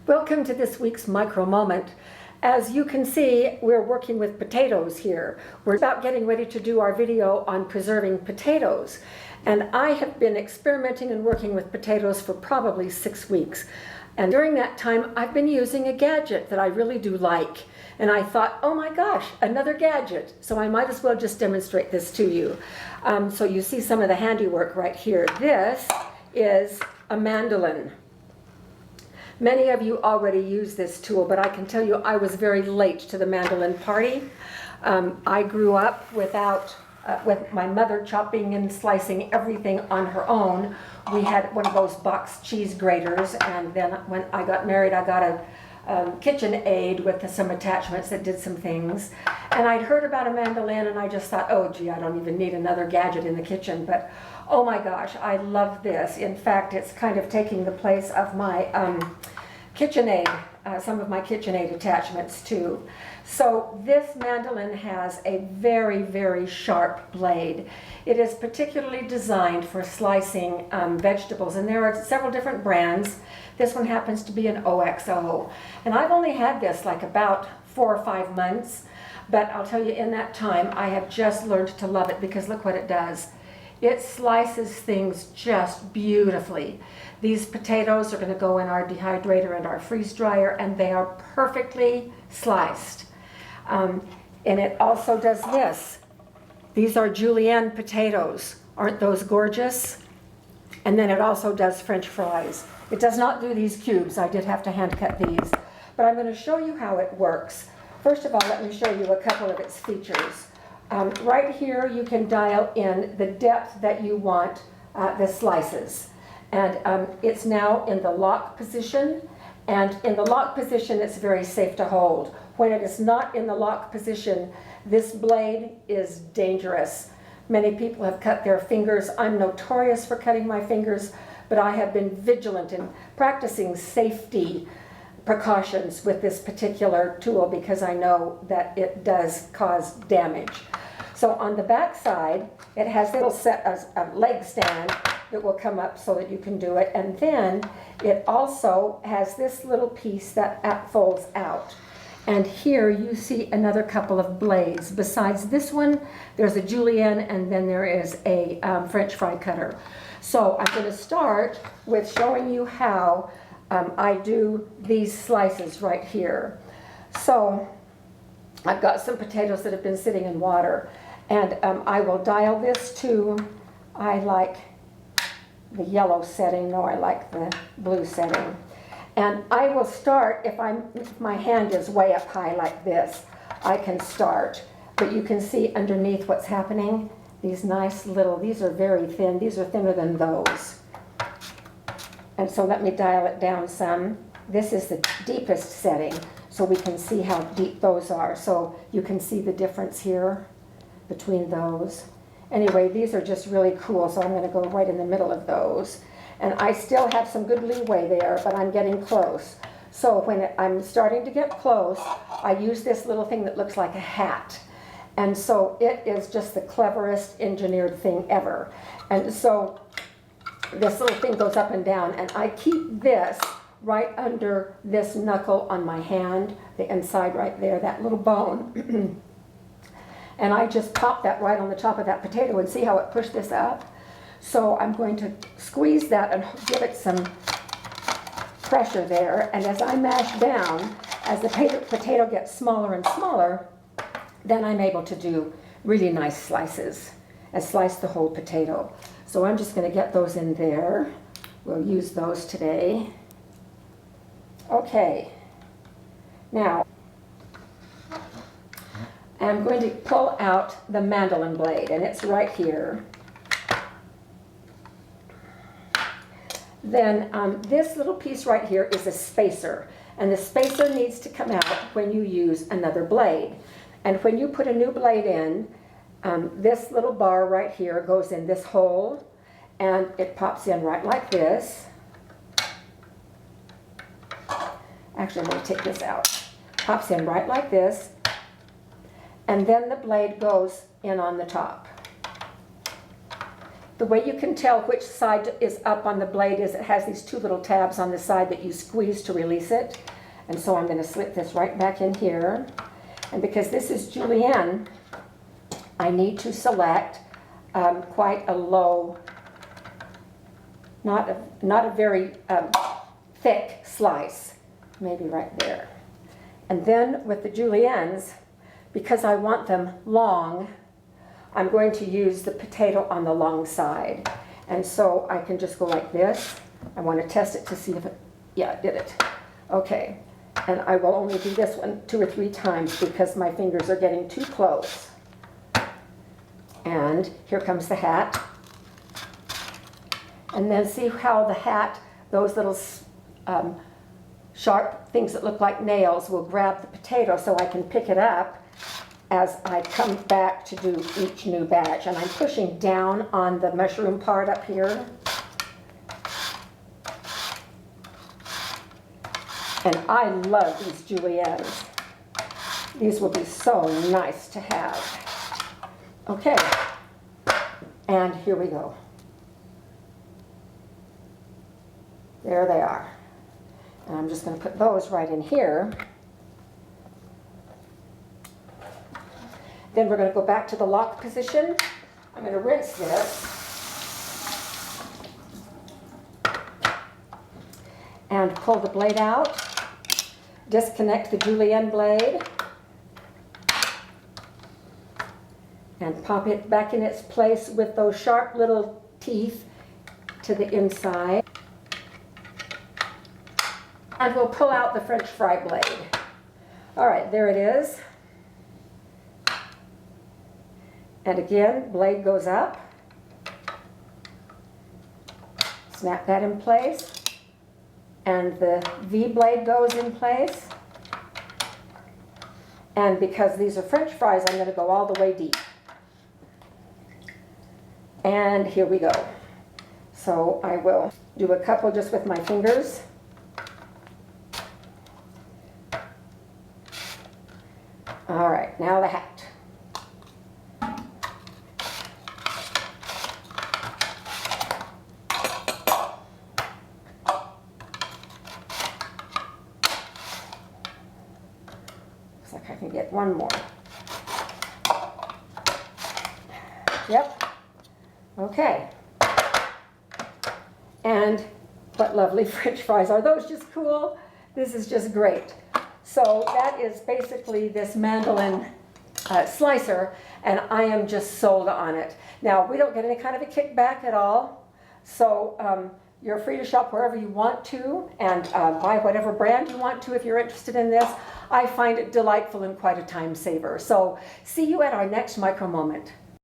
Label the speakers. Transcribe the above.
Speaker 1: Welcome to this week's Micro Moment. As you can see, we're working with potatoes here. We're about getting ready to do our video on preserving potatoes. And I have been experimenting and working with potatoes for probably 6 weeks. And during that time, I've been using a gadget that I really do like. And I thought, oh my gosh, another gadget. So I might as well just demonstrate this to you. So you see some of the handiwork right here. This is a mandolin. Many of you already use this tool, but I can tell you I was very late to the mandolin party. I grew up with my mother chopping and slicing everything on her own. We had one of those box cheese graters, and then when I got married, I got a kitchen aid with some attachments that did some things. And I'd heard about a mandolin, and I just thought, oh gee, I don't even need another gadget in the kitchen. But oh my gosh, I love this. In fact, it's kind of taking the place of my KitchenAid, some of my KitchenAid attachments too. So this mandolin has a very, very sharp blade. It is particularly designed for slicing vegetables, and there are several different brands. This one happens to be an OXO. And I've only had this like about 4 or 5 months, but I'll tell you, in that time, I have just learned to love it because look what it does. It slices things just beautifully. These potatoes are going to go in our dehydrator and our freeze dryer, and they are perfectly sliced. And it also does this. These are julienne potatoes. Aren't those gorgeous? And then it also does French fries. It does not do these cubes. I did have to hand cut these. But I'm going to show you how it works. First of all, let me show you a couple of its features. Right here, you can dial in the depth that you want the slices. And it's now in the lock position. And in the lock position, it's very safe to hold. When it is not in the lock position, this blade is dangerous. Many people have cut their fingers. I'm notorious for cutting my fingers, but I have been vigilant in practicing safety precautions with this particular tool because I know that it does cause damage. So on the back side, it has a little set of leg stand that will come up so that you can do it. And then it also has this little piece that folds out. And here you see another couple of blades. Besides this one, there's a julienne, and then there is a French fry cutter. So I'm going to start with showing you how I do these slices right here. So I've got some potatoes that have been sitting in water, and I will dial this to, I like the yellow setting, no, I like the blue setting. And I will start, if my hand is way up high like this, I can start. But you can see underneath what's happening. These nice little, these are very thin, these are thinner than those. And so let me dial it down some. This is the deepest setting, so we can see how deep those are. So you can see the difference here between those. Anyway, these are just really cool, so I'm going to go right in the middle of those. And I still have some good leeway there, but I'm getting close. So when I'm starting to get close, I use this little thing that looks like a hat. And so it is just the cleverest engineered thing ever. And so this little thing goes up and down, and I keep this right under this knuckle on my hand, the inside right there, that little bone. And I just pop that right on the top of that potato and see how it pushed this up. So I'm going to squeeze that and give it some pressure there. And as I mash down, as the potato gets smaller and smaller, then I'm able to do really nice slices and slice the whole potato. So I'm just going to get those in there. We'll use those today. Okay. Now, I'm going to pull out the mandolin blade, and it's right here. Then this little piece right here is a spacer, and the spacer needs to come out when you use another blade. And when you put a new blade in, this little bar right here goes in this hole, and it pops in right like this. Actually, I'm going to take this out. Pops in right like this, and then the blade goes in on the top. The way you can tell which side is up on the blade is it has these two little tabs on the side that you squeeze to release it. And so I'm going to slip this right back in here. And because this is julienne, I need to select quite a low, not a very thick slice, maybe right there. And then with the juliennes, because I want them long, I'm going to use the potato on the long side. And so I can just go like this. I want to test it to see if it, yeah, it did it. Okay, and I will only do this one 2 or 3 times because my fingers are getting too close. And here comes the hat. And then see how the hat, those little sharp things that look like nails will grab the potato so I can pick it up as I come back to do each new batch. And I'm pushing down on the mushroom part up here. And I love these juliennes. These will be so nice to have. Okay, and here we go. There they are. And I'm just going to put those right in here. Then we're going to go back to the lock position. I'm going to rinse this. And pull the blade out. Disconnect the julienne blade. And pop it back in its place with those sharp little teeth to the inside. And we'll pull out the French fry blade. All right, there it is. And again, blade goes up. Snap that in place. And the V blade goes in place. And because these are French fries, I'm going to go all the way deep. And here we go. So I will do a couple just with my fingers. All right, now the hat. Looks like I can get one more. Yep. Okay. And what lovely French fries. Are those just cool? This is just great. So that is basically this mandolin slicer, and I am just sold on it. Now, we don't get any kind of a kickback at all, so you're free to shop wherever you want to and buy whatever brand you want to if you're interested in this. I find it delightful and quite a time saver. So see you at our next Micro Moment.